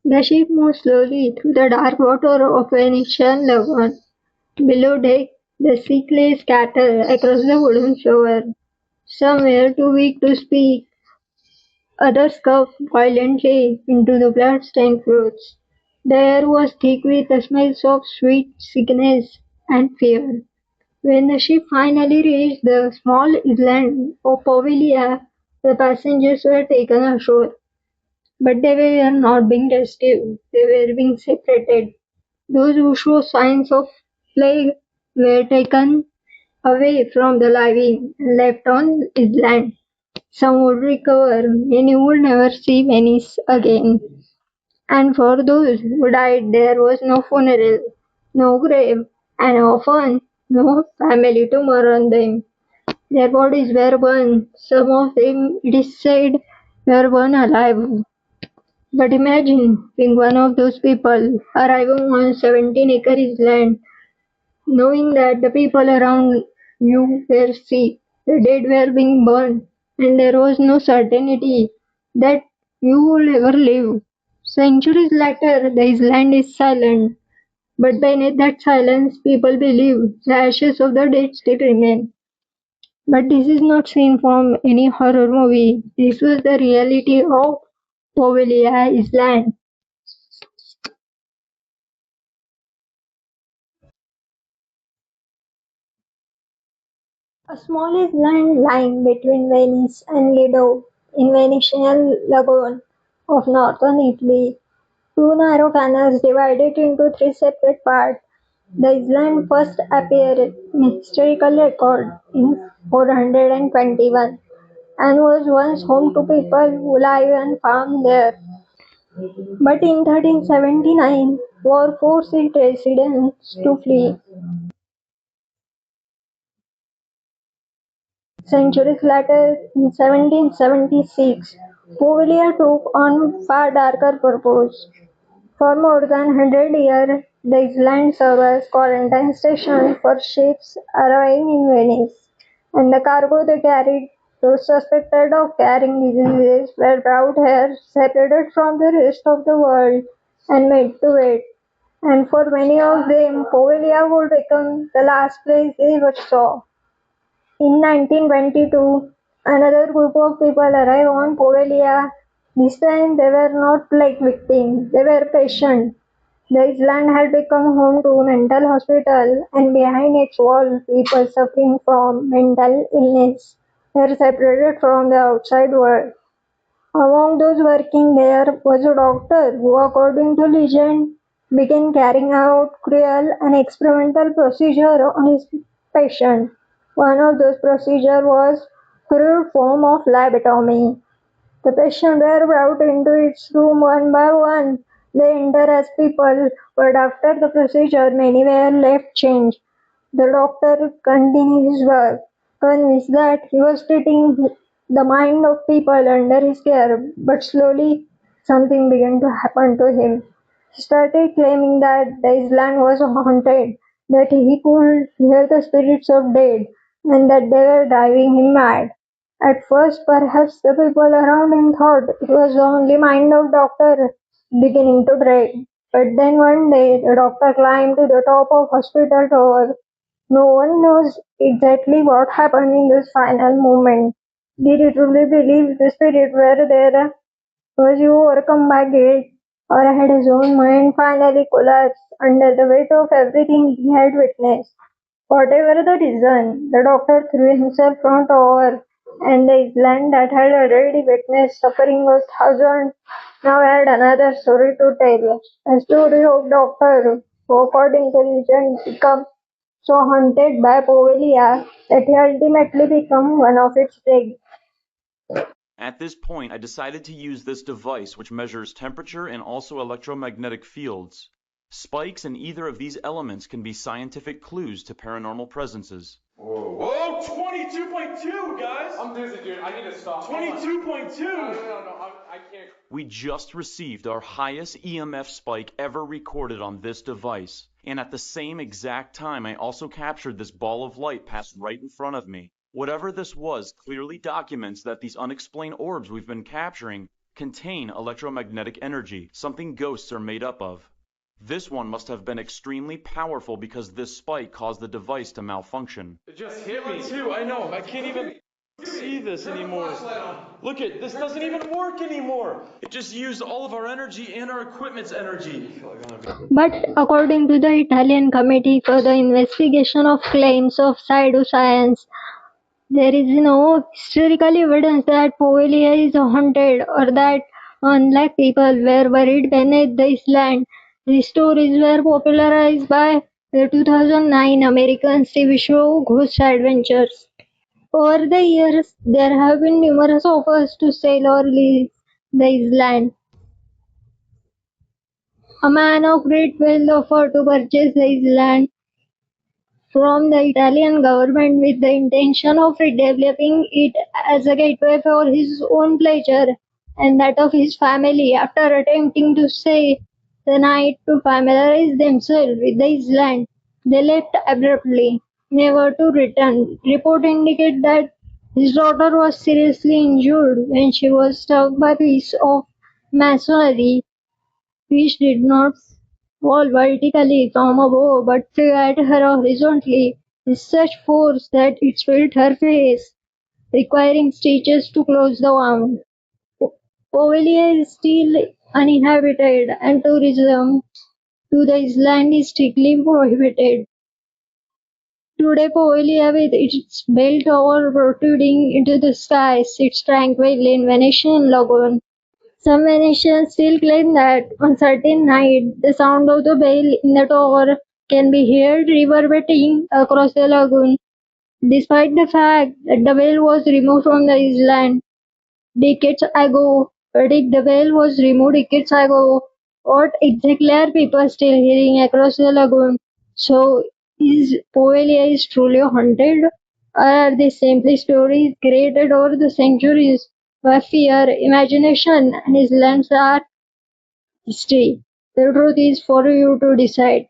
The ship moved slowly through the dark water of Venetian Lagoon. Below deck, the sick lay scattered across the wooden floor. Some were too weak to speak, others coughed violently into the blood-stained clothes. The air was thick with the smells of sweet sickness and fear. When the ship finally reached the small island of Poveglia, the passengers were taken ashore. But they were not being rescued, they were being separated. Those who showed signs of plague were taken away from the living and left on island. Some would recover, many would never see Venice again. And for those who died, there was no funeral, no grave, and often no family to mourn them. Their bodies were burned, some of them, it is said, were burned alive. But imagine being one of those people arriving on 17-acre island, knowing that the people around you were sick, the dead were being burned, and there was no certainty that you would ever live. Centuries later, the island is silent, but beneath that silence, people believe the ashes of the dead still remain. But this is not seen from any horror movie. This was the reality of Poveglia Island. A small island lying between Venice and Lido in Venetian Lagoon of northern Italy. Two narrow canals divided into three separate parts. The island first appeared in historical record in 421 and was once home to people who live and farm there. But in 1379, war forced its residents to flee. Centuries later, in 1776, Poveglia took on far darker purpose. For more than 100 years, the island served as quarantine station for ships arriving in Venice, and the cargo they carried, those suspected of carrying diseases, were brought here, separated from the rest of the world, and made to wait. And for many of them, Poveglia would become the last place they ever saw. In 1922, another group of people arrived on Poveglia. This time they were not like victims, they were patients. The island had become home to a mental hospital, and behind its walls, people suffering from mental illness were separated from the outside world. Among those working there was a doctor who, according to legend, began carrying out cruel and experimental procedures on his patient. One of those procedures was crude form of lobotomy. The patients were brought into its room one by one. They entered as people, but after the procedure, many were left changed. The doctor continued his work, convinced that he was treating the mind of people under his care, but slowly something began to happen to him. He started claiming that the island was haunted, that he could hear the spirits of dead, and that they were driving him mad. At first, perhaps the people around him thought it was the only mind of doctor beginning to drag. But then one day, the doctor climbed to the top of hospital tower. No one knows exactly what happened in this final moment. Did he truly believe the spirit were there? Was he overcome by guilt? Or had his own mind finally collapsed under the weight of everything he had witnessed? Whatever the reason, the doctor threw himself from tower, and the island that had already witnessed suffering of thousands now had another story to tell. A story of doctor who, according to legend, became so haunted by Poveglia that he ultimately became one of its plagues. At this point, I decided to use this device which measures temperature and also electromagnetic fields. Spikes in either of these elements can be scientific clues to paranormal presences. Whoa, whoa, 22.2, guys! I'm dizzy, dude. I need to stop. 22.2! No, I can't. We just received our highest EMF spike ever recorded on this device, and at the same exact time I also captured this ball of light pass right in front of me. Whatever this was clearly documents that these unexplained orbs we've been capturing contain electromagnetic energy, something ghosts are made up of. This one must have been extremely powerful because this spike caused the device to malfunction. It just hit me too. I know. I can't even see this anymore. Look it. This doesn't even work anymore. It just used all of our energy and our equipment's energy. But according to the Italian Committee for the Investigation of Claims of Pseudoscience, there is no historical evidence that Poveglia is haunted or that unlike people were buried beneath the island. These stories were popularized by the 2009 American TV show Ghost Adventures. Over the years, there have been numerous offers to sell or lease the island. A man of great wealth offered to purchase the island from the Italian government with the intention of redeveloping it as a gateway for his own pleasure and that of his family. After attempting to stay the night to familiarize themselves with the island, they left abruptly, never to return. Reports indicate that his daughter was seriously injured when she was struck by a piece of masonry which did not fall vertically from above but flew at her horizontally with such force that it split her face, requiring stitches to close the wound. Poveglia is still uninhabited and tourism to the island is strictly prohibited. Today Poveglia, with its bell tower protruding into the sky, sits tranquil in Venetian Lagoon. Some Venetians still claim that on certain nights the sound of the bell in the tower can be heard reverberating across the lagoon, despite the fact that the bell was removed from the island decades ago. If the bell was removed decades ago, what exactly are people still hearing across the lagoon? So, is Poveglia is truly haunted, or are they simply stories created over the centuries by fear, imagination, and islands are history? The truth is for you to decide.